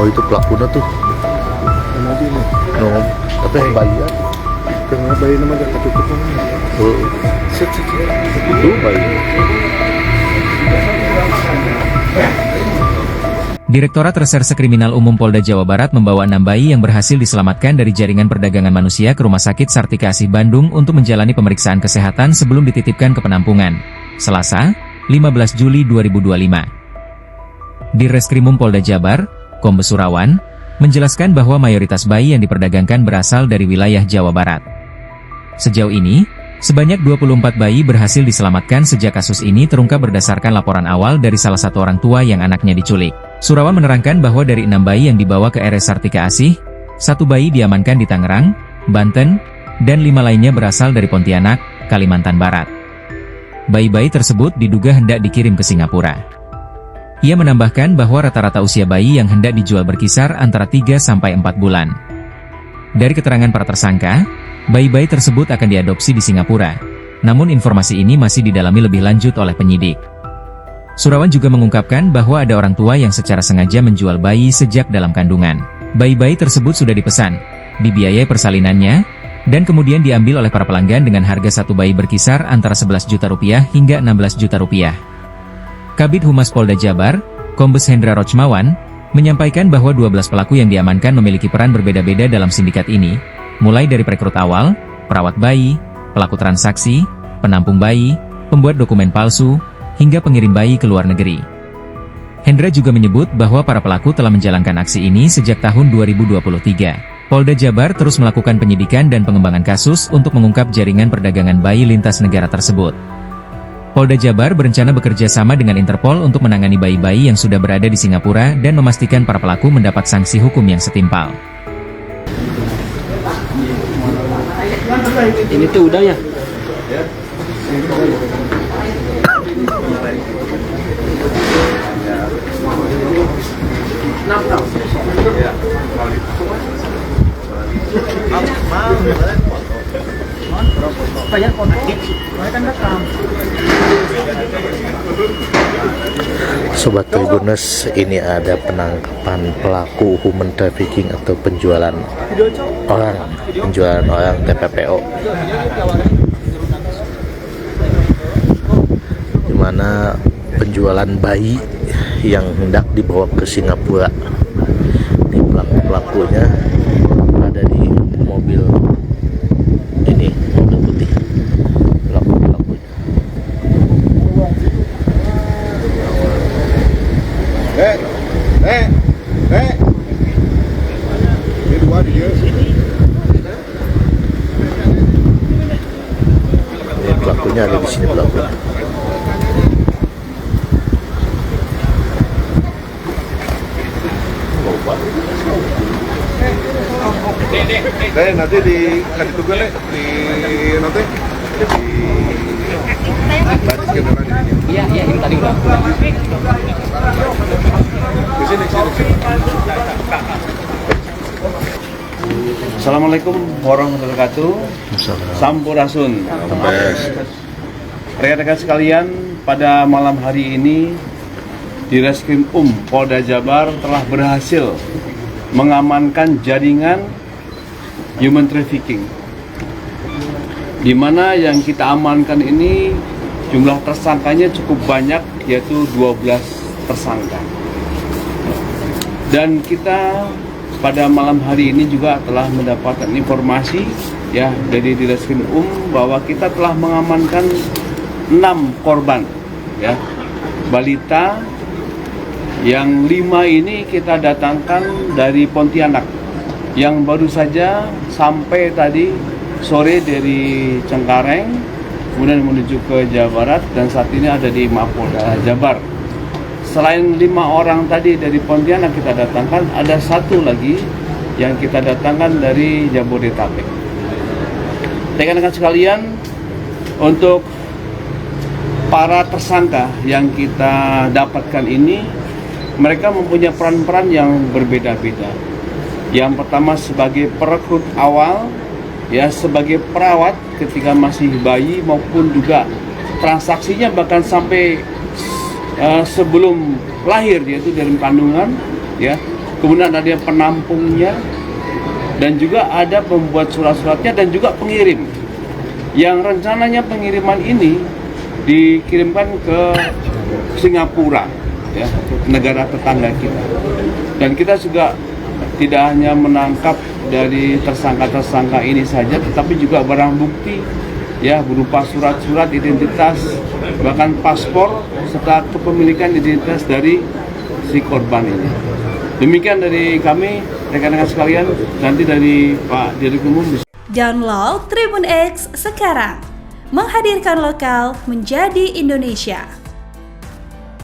Oh itu pelakunya tuh. Nanti ini. No, tapi yang bayi ya. Karena bayi nama gak cukup kan. Oh, itu bayi. Direktorat Reserse Kriminal Umum Polda Jawa Barat membawa 6 bayi yang berhasil diselamatkan dari jaringan perdagangan manusia ke Rumah Sakit Sartika Asih Bandung untuk menjalani pemeriksaan kesehatan sebelum dititipkan ke penampungan. Selasa, 15 Juli 2025. Di Reskrimum Polda Jabar, Kombes Surawan, menjelaskan bahwa mayoritas bayi yang diperdagangkan berasal dari wilayah Jawa Barat. Sejauh ini, sebanyak 24 bayi berhasil diselamatkan sejak kasus ini terungkap berdasarkan laporan awal dari salah satu orang tua yang anaknya diculik. Surawan menerangkan bahwa dari 6 bayi yang dibawa ke RS Sartika Asih, 1 bayi diamankan di Tangerang, Banten, dan 5 lainnya berasal dari Pontianak, Kalimantan Barat. Bayi-bayi tersebut diduga hendak dikirim ke Singapura. Ia menambahkan bahwa rata-rata usia bayi yang hendak dijual berkisar antara 3 sampai 4 bulan. Dari keterangan para tersangka, bayi-bayi tersebut akan diadopsi di Singapura. Namun informasi ini masih didalami lebih lanjut oleh penyidik. Surawan juga mengungkapkan bahwa ada orang tua yang secara sengaja menjual bayi sejak dalam kandungan. Bayi-bayi tersebut sudah dipesan, dibiayai persalinannya, dan kemudian diambil oleh para pelanggan dengan harga satu bayi berkisar antara 11 juta rupiah hingga 16 juta rupiah. Kabid Humas Polda Jabar, Kombes Hendra Rochmawan, menyampaikan bahwa 12 pelaku yang diamankan memiliki peran berbeda-beda dalam sindikat ini, mulai dari perekrut awal, perawat bayi, pelaku transaksi, penampung bayi, pembuat dokumen palsu, hingga pengirim bayi ke luar negeri. Hendra juga menyebut bahwa para pelaku telah menjalankan aksi ini sejak tahun 2023. Polda Jabar terus melakukan penyidikan dan pengembangan kasus untuk mengungkap jaringan perdagangan bayi lintas negara tersebut. Polda Jabar berencana bekerja sama dengan Interpol untuk menangani bayi-bayi yang sudah berada di Singapura dan memastikan para pelaku mendapat sanksi hukum yang setimpal. Ini tuh udah ya? Sobat Tribuners, ini ada penangkapan pelaku human trafficking atau penjualan orang TPPO, di mana penjualan bayi yang hendak dibawa ke Singapura. Di pelakunya ada di mobil ini, mobil putih. Pelakunya. Ini dua dia. Ini pelakunya ada di sini pelakunya. Nanti kasih tugas di nanti Iya, ini tadi udah. di sini. Assalamualaikum warahmatullahi wabarakatuh. Sampurasun. Rekan-rekan sekalian, pada malam hari ini di Reskrimum Polda Jabar telah berhasil mengamankan jaringan human trafficking, di mana yang kita amankan ini jumlah tersangkanya cukup banyak, yaitu 12 tersangka. Dan kita pada malam hari ini juga telah mendapatkan informasi ya dari Reskrimum bahwa kita telah mengamankan 6 korban ya, balita, yang 5 ini kita datangkan dari Pontianak, yang baru saja sampai tadi sore dari Cengkareng, kemudian menuju ke Jawa Barat, dan saat ini ada di Mapolda Jabar. Selain 5 orang tadi dari Pontianak kita datangkan, ada 1 lagi yang kita datangkan dari Jabodetabek. Rekan-rekan sekalian, untuk para tersangka yang kita dapatkan ini, mereka mempunyai peran-peran yang berbeda-beda. Yang pertama sebagai perekrut awal, ya, sebagai perawat ketika masih bayi, maupun juga transaksinya bahkan sampai sebelum lahir, yaitu dalam kandungan, ya. kemudian ada yang penampungnya, dan juga ada pembuat surat-suratnya dan juga pengirim. Yang rencananya pengiriman ini dikirimkan ke Singapura, ya, negara tetangga kita. Dan kita juga tidak hanya menangkap dari tersangka-tersangka ini saja, tetapi juga barang bukti, ya, berupa surat-surat identitas, bahkan paspor serta kepemilikan identitas dari si korban ini. Demikian dari kami, rekan-rekan sekalian. Nanti dari Pak Dirut Umum. Download Tribun X sekarang, menghadirkan lokal menjadi Indonesia.